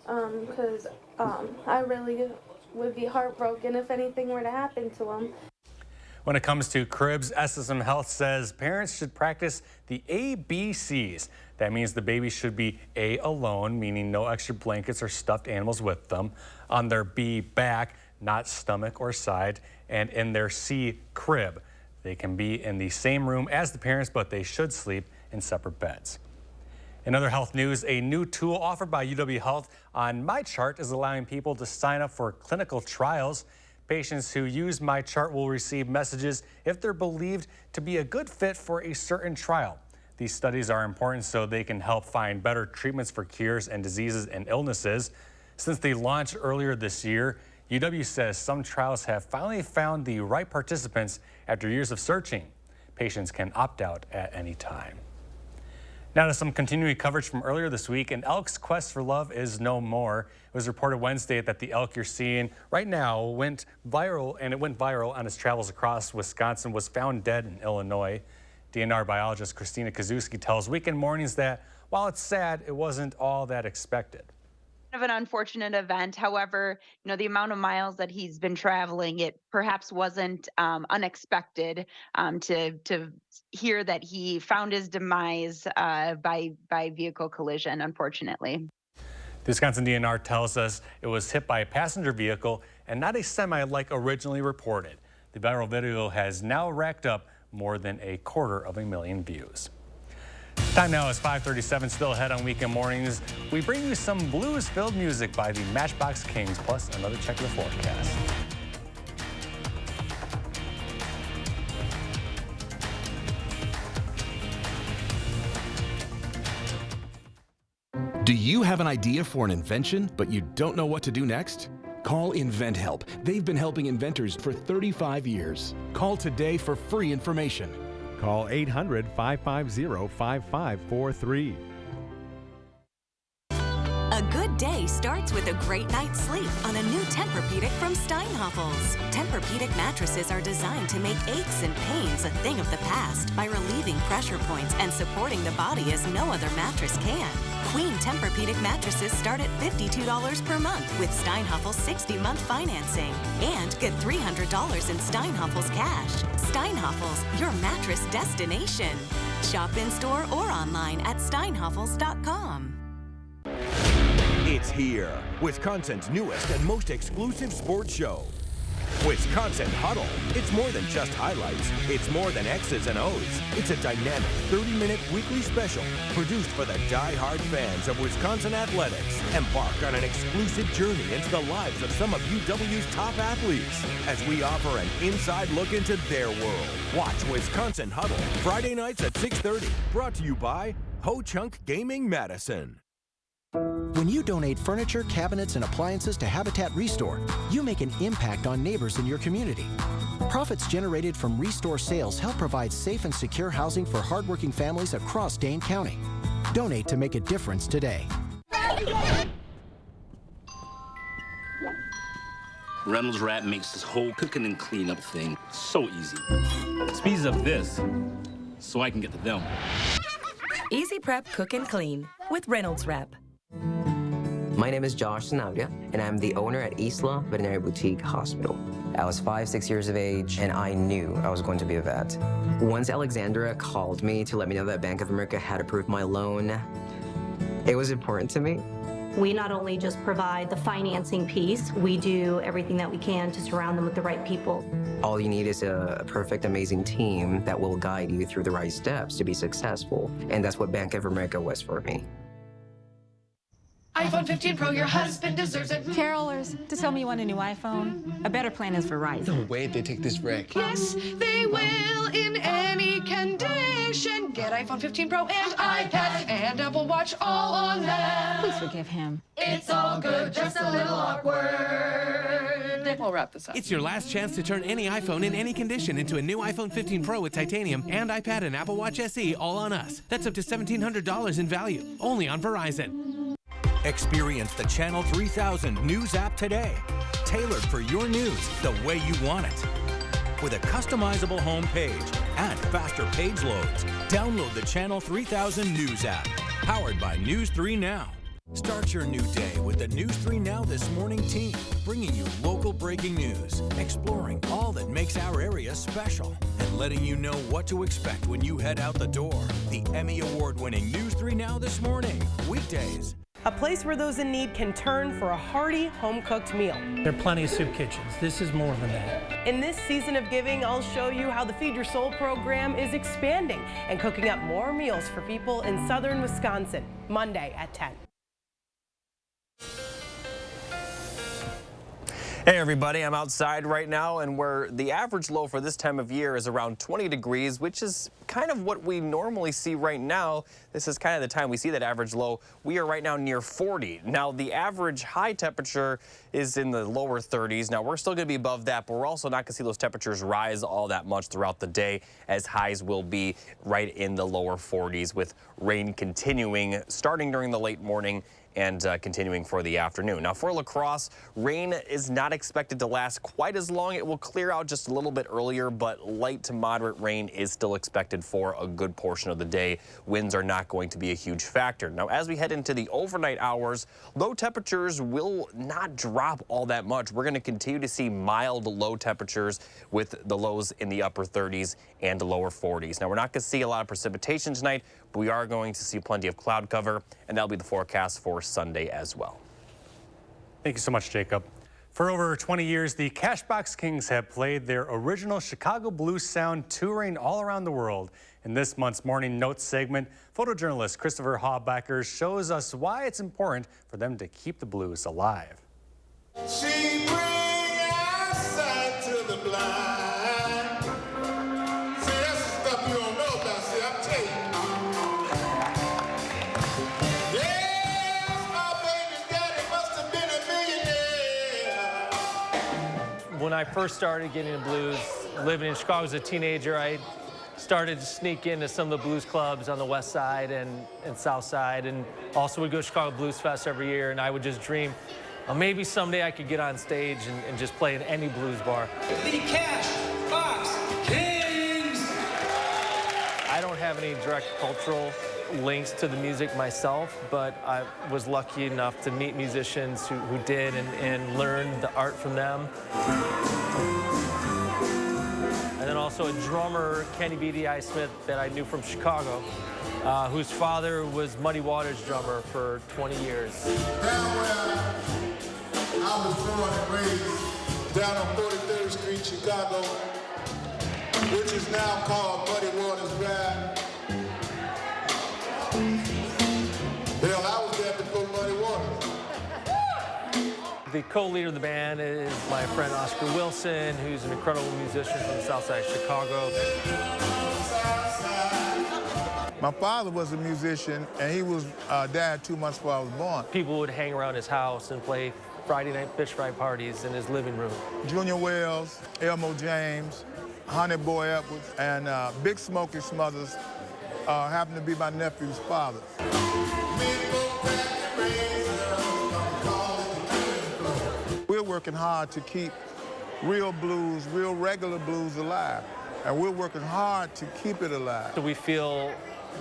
because I really would be heartbroken if anything were to happen to them. When it comes to cribs, SSM Health says parents should practice the ABCs. That means the baby should be A, alone, meaning no extra blankets or stuffed animals with them. On their B, back, not stomach or side. And in their C, crib. They can be in the same room as the parents, but they should sleep in separate beds. In other health news, a new tool offered by UW Health on MyChart is allowing people to sign up for clinical trials. Patients who use MyChart will receive messages if they're believed to be a good fit for a certain trial. These studies are important so they can help find better treatments for cures and diseases and illnesses. Since they launched earlier this year, UW says some trials have finally found the right participants after years of searching. Patients can opt out at any time. Now to some continuing coverage from earlier this week. An elk's quest for love is no more. It was reported Wednesday that the elk you're seeing right now went viral, and it went viral on its travels across Wisconsin, was found dead in Illinois. DNR biologist Christina Kazuski tells Weekend Mornings that while it's sad, it wasn't all that expected. Of an unfortunate event. However, the amount of miles that he's been traveling, it perhaps wasn't unexpected to hear that he found his demise by vehicle collision, unfortunately. The Wisconsin DNR tells us it was hit by a passenger vehicle and not a semi like originally reported. The viral video has now racked up more than 250,000 views. Time now is 5:37, still ahead on Weekend Mornings. We bring you some blues-filled music by the Matchbox Kings, plus another check of the forecast. Do you have an idea for an invention, but you don't know what to do next? Call InventHelp. They've been helping inventors for 35 years. Call today for free information. Call 800-550-5543. A good day starts with a great night's sleep on a new Tempur-Pedic from Steinhoffels. Tempur-Pedic mattresses are designed to make aches and pains a thing of the past by relieving pressure points and supporting the body as no other mattress can. Queen Tempur-Pedic mattresses start at $52 per month with Steinhoffels 60-month financing. And get $300 in Steinhoffels cash. Steinhoffels, your mattress destination. Shop in-store or online at steinhoffels.com. It's here, Wisconsin's newest and most exclusive sports show. Wisconsin Huddle. It's more than just highlights. It's more than X's and O's. It's a dynamic 30-minute weekly special produced for the die-hard fans of Wisconsin athletics. Embark on an exclusive journey into the lives of some of UW's top athletes as we offer an inside look into their world. Watch Wisconsin Huddle Friday nights at 6:30. Brought to you by Ho Chunk Gaming Madison. When you donate furniture, cabinets, and appliances to Habitat Restore, you make an impact on neighbors in your community. Profits generated from Restore sales help provide safe and secure housing for hardworking families across Dane County. Donate to make a difference today. Reynolds Wrap makes this whole cooking and cleanup thing so easy. It speeds up this so I can get to them. Easy prep, cook, and clean with Reynolds Wrap. My name is Josh Zanavia, and I'm the owner at Isla Veterinary Boutique Hospital. I was 5-6 years of age, and I knew I was going to be a vet. Once Alexandra called me to let me know that Bank of America had approved my loan, it was important to me. We not only just provide the financing piece, we do everything that we can to surround them with the right people. All you need is a perfect, amazing team that will guide you through the right steps to be successful, and that's what Bank of America was for me. iPhone 15 Pro, your husband deserves it. Carolers, to tell me you want a new iPhone, a better plan is Verizon. No way they take this wreck. Yes, they will in any condition. Get iPhone 15 Pro and iPad and Apple Watch all on them. Please forgive him. It's all good, just a little awkward. We'll wrap this up. It's your last chance to turn any iPhone in any condition into a new iPhone 15 Pro with titanium and iPad and Apple Watch SE all on us. That's up to $1,700 in value, only on Verizon. Experience the Channel 3000 News app today. Tailored for your news the way you want it. With a customizable home page and faster page loads. Download the Channel 3000 News app. Powered by News 3 Now. Start your new day with the News 3 Now This Morning team, bringing you local breaking news, exploring all that makes our area special, and letting you know what to expect when you head out the door. The Emmy Award-winning News 3 Now This Morning, weekdays. A place where those in need can turn for a hearty, home-cooked meal. There are plenty of soup kitchens. This is more than that. In this season of giving, I'll show you how the Feed Your Soul program is expanding and cooking up more meals for people in southern Wisconsin, Monday at 10. Hey everybody, I'm outside right now, and where the average low for this time of year is around 20 degrees, which is kind of what we normally see right now. This is kind of the time we see that average low. We are right now near 40. Now the average high temperature is in the lower 30s. Now we're still going to be above that, but we're also not going to see those temperatures rise all that much throughout the day, as highs will be right in the lower 40s, with rain continuing starting during the late morning and continuing for the afternoon. Now for La Crosse, rain is not expected to last quite as long. It will clear out just a little bit earlier, but light to moderate rain is still expected for a good portion of the day. Winds are not going to be a huge factor. Now as we head into the overnight hours, low temperatures will not drop all that much. We're going to continue to see mild low temperatures with the lows in the upper 30s and the lower 40s. Now we're not going to see a lot of precipitation tonight, but we are going to see plenty of cloud cover, and that'll be the forecast for Sunday as well. Thank you so much, Jacob. For over 20 years, the Cashbox Kings have played their original Chicago blues sound touring all around the world. In this month's Morning Notes segment, photojournalist Christopher Hawbacker shows us why it's important for them to keep the blues alive. She brings outside to the blind. See, that's the stuff you don't know about. See, I'm telling you. When I first started getting into blues, living in Chicago as a teenager, I started to sneak into some of the blues clubs on the west side and south side, and also would go to Chicago Blues Fest every year, and I would just dream, well, maybe someday I could get on stage and just play in any blues bar. The Cashbox Kings! I don't have any direct cultural links to the music myself, but I was lucky enough to meet musicians who did and learn the art from them. And then also a drummer, Kenny B.D.I. Smith, that I knew from Chicago, whose father was Muddy Waters' drummer for 20 years. Down where I was born and raised, down on 43rd Street, Chicago, which is now called Muddy Waters Drive. Hell, I was there before Muddy Waters. The co-leader of the band is my friend Oscar Wilson, who's an incredible musician from the south side of Chicago. My father was a musician, and he was died 2 months before I was born. People would hang around his house and play Friday night fish fry parties in his living room. Junior Wells, Elmo James, Honey Boy Edwards, and Big Smokey Smothers happened to be my nephew's father. We're working hard to keep real blues, real regular blues alive. And we're working hard to keep it alive. So we feel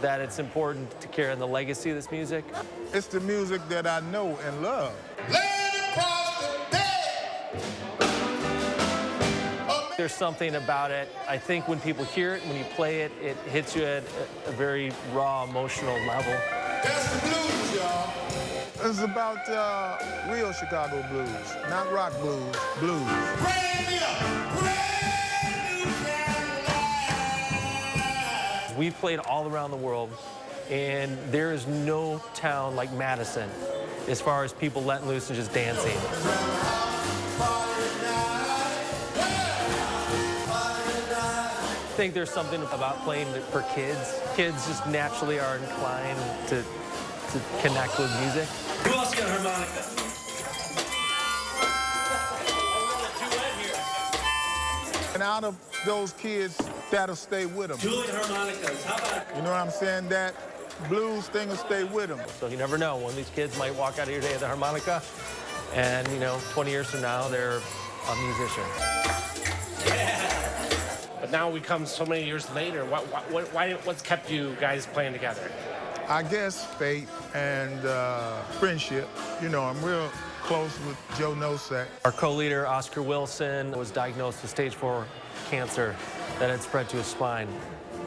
that it's important to carry on the legacy of this music. It's the music that I know and love. There's something about it. I think when people hear it, when you play it, it hits you at a very raw, emotional level. That's the blues, y'all. It's about real Chicago blues, not rock blues, blues. We've played all around the world, and there is no town like Madison as far as people letting loose and just dancing. I think there's something about playing for kids. Kids just naturally are inclined to connect with music. Who else got a harmonica? And out of those kids, that'll stay with them. Julian harmonicas, how about? You know what I'm saying? That blues thing will stay with them. So you never know. One of these kids might walk out of here today with a harmonica, and 20 years from now, they're a musician. But now we come so many years later. What's kept you guys playing together? I guess fate and friendship. I'm real close with Joe Nosek. Our co-leader, Oscar Wilson, was diagnosed with stage 4 cancer that had spread to his spine.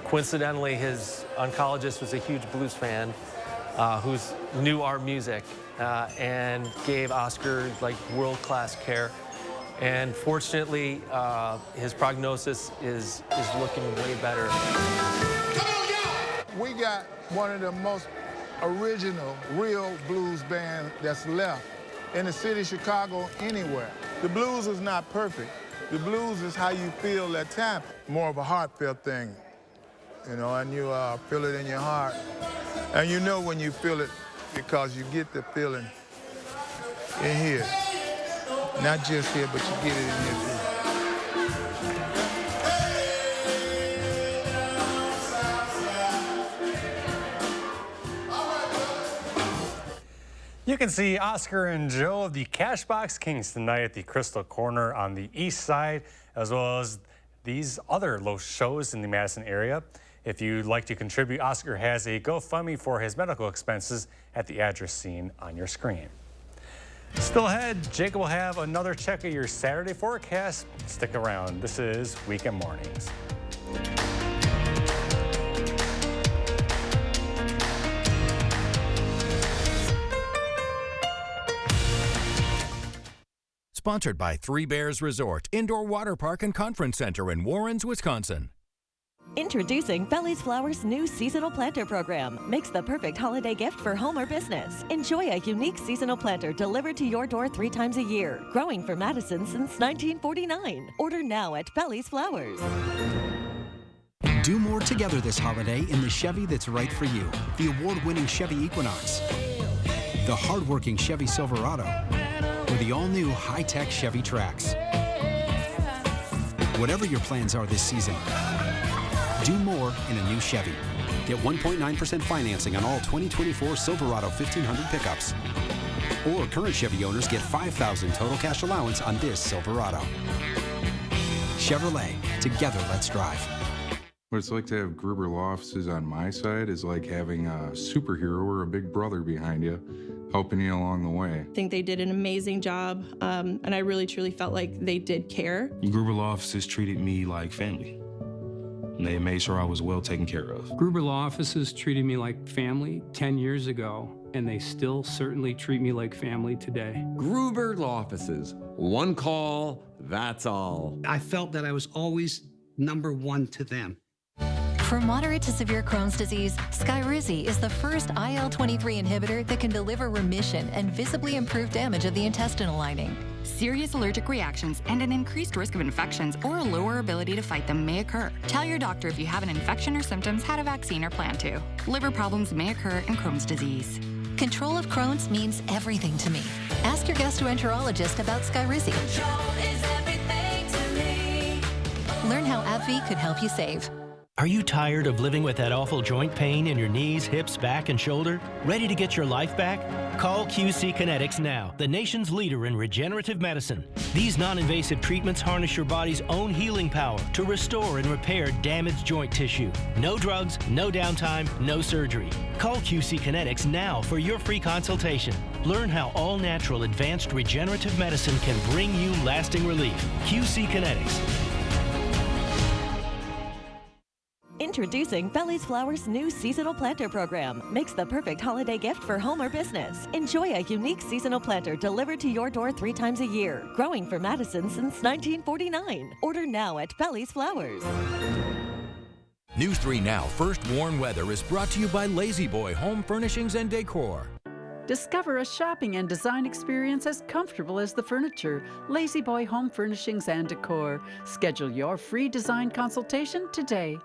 Coincidentally, his oncologist was a huge blues fan who knew our music and gave Oscar world-class care. And fortunately, his prognosis is looking way better. We got one of the most original, real blues band that's left in the city of Chicago anywhere. The blues is not perfect. The blues is how you feel at time. More of a heartfelt thing, and you feel it in your heart. And you know when you feel it because you get the feeling in here. Not just here, but you get it in here too. You can see Oscar and Joe of the Cashbox Kings tonight at the Crystal Corner on the east side, as well as these other shows in the Madison area. If you'd like to contribute, Oscar has a GoFundMe for his medical expenses at the address seen on your screen. Still ahead, Jacob will have another check of your Saturday forecast. Stick around. This is Weekend Mornings. Sponsored by Three Bears Resort, Indoor Water Park and Conference Center in Warrens, Wisconsin. Introducing Feli's Flowers' new seasonal planter program. Makes the perfect holiday gift for home or business. Enjoy a unique seasonal planter delivered to your door 3 times a year. Growing for Madison since 1949. Order now at Feli's Flowers. Do more together this holiday in the Chevy that's right for you. The award-winning Chevy Equinox, the hard-working Chevy Silverado, or the all-new high-tech Chevy Trax. Whatever your plans are this season, do more in a new Chevy. Get 1.9% financing on all 2024 Silverado 1500 pickups. Or current Chevy owners get $5,000 total cash allowance on this Silverado. Chevrolet, together let's drive. What it's like to have Gruber Law Offices on my side is like having a superhero or a big brother behind you, helping you along the way. I think they did an amazing job, and I really truly felt like they did care. Gruber Law Offices treated me like family. And they made sure I was well taken care of. Gruber Law Offices treated me like family 10 years ago, and they still certainly treat me like family today. Gruber Law Offices. One call, that's all. I felt that I was always number one to them. For moderate to severe Crohn's disease, Skyrizi is the first IL-23 inhibitor that can deliver remission and visibly improve damage of the intestinal lining. Serious allergic reactions and an increased risk of infections or a lower ability to fight them may occur. Tell your doctor if you have an infection or symptoms, had a vaccine, or plan to. Liver problems may occur in Crohn's disease. Control of Crohn's means everything to me. Ask your gastroenterologist about Skyrizi. Control is everything to me. Learn how AbbVie could help you save. Are you tired of living with that awful joint pain in your knees, hips, back, and shoulder? Ready to get your life back? Call QC Kinetics now, the nation's leader in regenerative medicine. These non-invasive treatments harness your body's own healing power to restore and repair damaged joint tissue. No drugs, no downtime, no surgery. Call QC Kinetics now for your free consultation. Learn how all-natural advanced regenerative medicine can bring you lasting relief. QC Kinetics. Introducing Feli's Flowers' new seasonal planter program. Makes the perfect holiday gift for home or business. Enjoy a unique seasonal planter delivered to your door 3 times a year. Growing for Madison since 1949. Order now at Feli's Flowers. News 3 Now First Warn Weather is brought to you by Lazy Boy Home Furnishings and Decor. Discover a shopping and design experience as comfortable as the furniture. Lazy Boy Home Furnishings and Decor. Schedule your free design consultation today.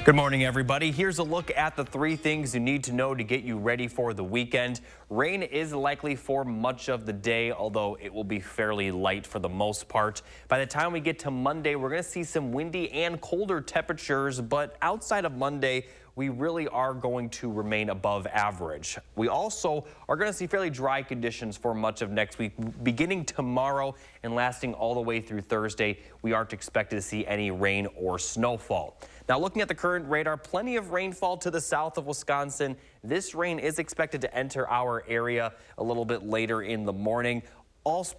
Good morning, everybody. Here's a look at the 3 things you need to know to get you ready for the weekend. Rain is likely for much of the day, although it will be fairly light for the most part. By the time we get to Monday, we're going to see some windy and colder temperatures, but outside of Monday, we really are going to remain above average. We also are going to see fairly dry conditions for much of next week, beginning tomorrow and lasting all the way through Thursday. We aren't expected to see any rain or snowfall. Now, looking at the current radar, plenty of rainfall to the south of Wisconsin. This rain is expected to enter our area a little bit later in the morning.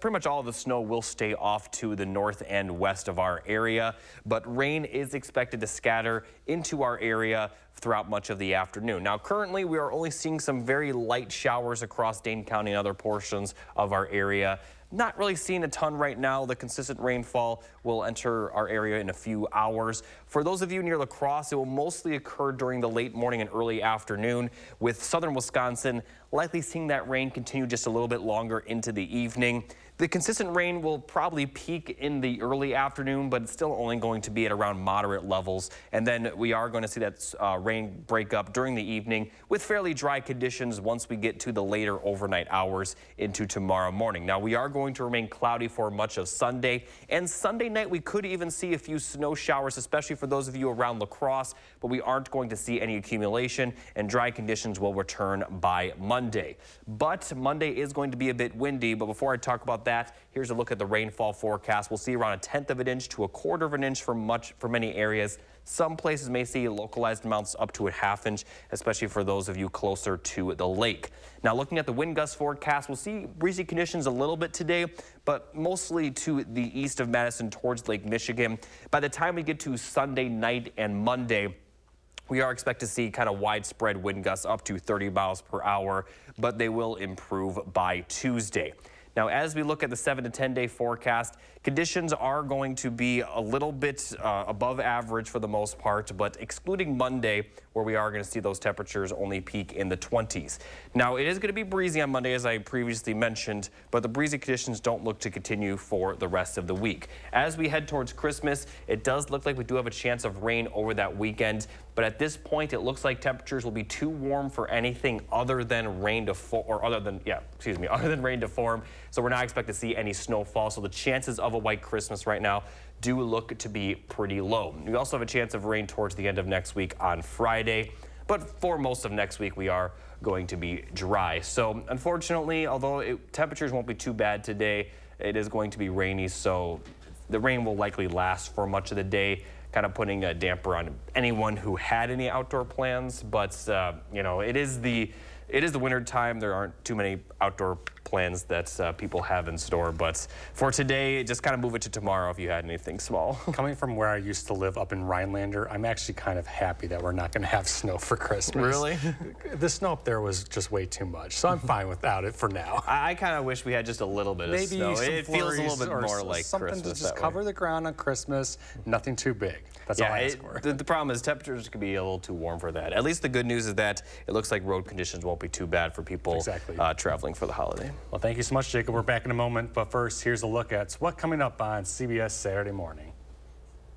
Pretty much all of the snow will stay off to the north and west of our area, but rain is expected to scatter into our area throughout much of the afternoon. Now, currently, we are only seeing some very light showers across Dane County and other portions of our area. Not really seeing a ton right now. The consistent rainfall will enter our area in a few hours. For those of you near La Crosse, it will mostly occur during the late morning and early afternoon, with southern Wisconsin likely seeing that rain continue just a little bit longer into the evening. The consistent rain will probably peak in the early afternoon, but it's still only going to be at around moderate levels. And then we are going to see that rain break up during the evening with fairly dry conditions once we get to the later overnight hours into tomorrow morning. Now, we are going to remain cloudy for much of Sunday, and Sunday night we could even see a few snow showers, especially for those of you around La Crosse, but we aren't going to see any accumulation, and dry conditions will return by Monday. But Monday is going to be a bit windy, but before I talk about that, here's a look at the rainfall forecast. We'll see around 1/10 of an inch to 1/4 of an inch for many areas. Some places may see localized amounts up to 1/2 inch, especially for those of you closer to the lake. Now, looking at the wind gust forecast, we'll see breezy conditions a little bit today, but mostly to the east of Madison towards Lake Michigan. By the time we get to Sunday night and Monday, we are expected to see kind of widespread wind gusts up to 30 miles per hour, but they will improve by Tuesday. Now, as we look at the 7 to 10 day forecast, conditions are going to be a little bit above average for the most part, but excluding Monday, where we are going to see those temperatures only peak in the 20s. Now, it is going to be breezy on Monday, as I previously mentioned, but the breezy conditions don't look to continue for the rest of the week. As we head towards Christmas, it does look like we do have a chance of rain over that weekend, but at this point, it looks like temperatures will be too warm for anything other than rain to other than rain to form. So we're not expected to see any snowfall. So the chances of a white Christmas right now do look to be pretty low. We also have a chance of rain towards the end of next week on Friday. But for most of next week, we are going to be dry. So unfortunately, although temperatures won't be too bad today, it is going to be rainy. So the rain will likely last for much of the day, kind of putting a damper on anyone who had any outdoor plans. But, you know, it is the winter time. There aren't too many outdoor plans that people have in store. But for today, just kind of move it to tomorrow if you had anything small. Coming from where I used to live up in Rhinelander, I'm actually kind of happy that we're not going to have snow for Christmas. Really? The snow up there was just way too much, so I'm fine without it for now. I kind of wish we had just a little bit of snow. It feels a little bit more like something Christmas. to just cover the ground on Christmas. Nothing too big. That's all I ask for. The problem is temperatures could be a little too warm for that. At least the good news is that it looks like road conditions won't be too bad for people traveling for the holiday. Well, thank you so much, Jacob. We're back in a moment, but first, here's a look at what's coming up on CBS Saturday Morning.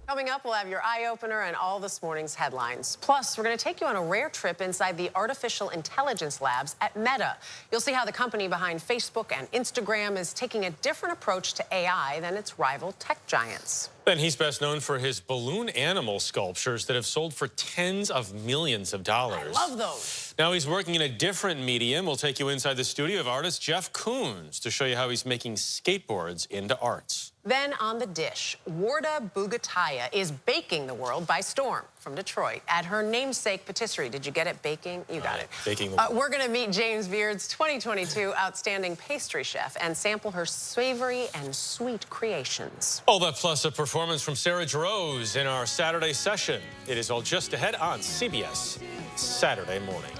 Coming up, we'll have your eye-opener and all this morning's headlines. Plus, we're going to take you on a rare trip inside the artificial intelligence labs at Meta. You'll see how the company behind Facebook and Instagram is taking a different approach to AI than its rival tech giants. And he's best known for his balloon animal sculptures that have sold for tens of millions of dollars. I love those. Now he's working in a different medium. We'll take you inside the studio of artist Jeff Koons to show you how he's making skateboards into art. Then on the dish, Warda Bugataya is baking the world by storm from Detroit at her namesake patisserie. Did you get it? Baking? You got it. Baking the We're going to meet James Beard's 2022 Outstanding Pastry Chef and sample her savory and sweet creations. All that plus a performance from Sarah Jarosz in our Saturday session. It is all just ahead on CBS Saturday morning.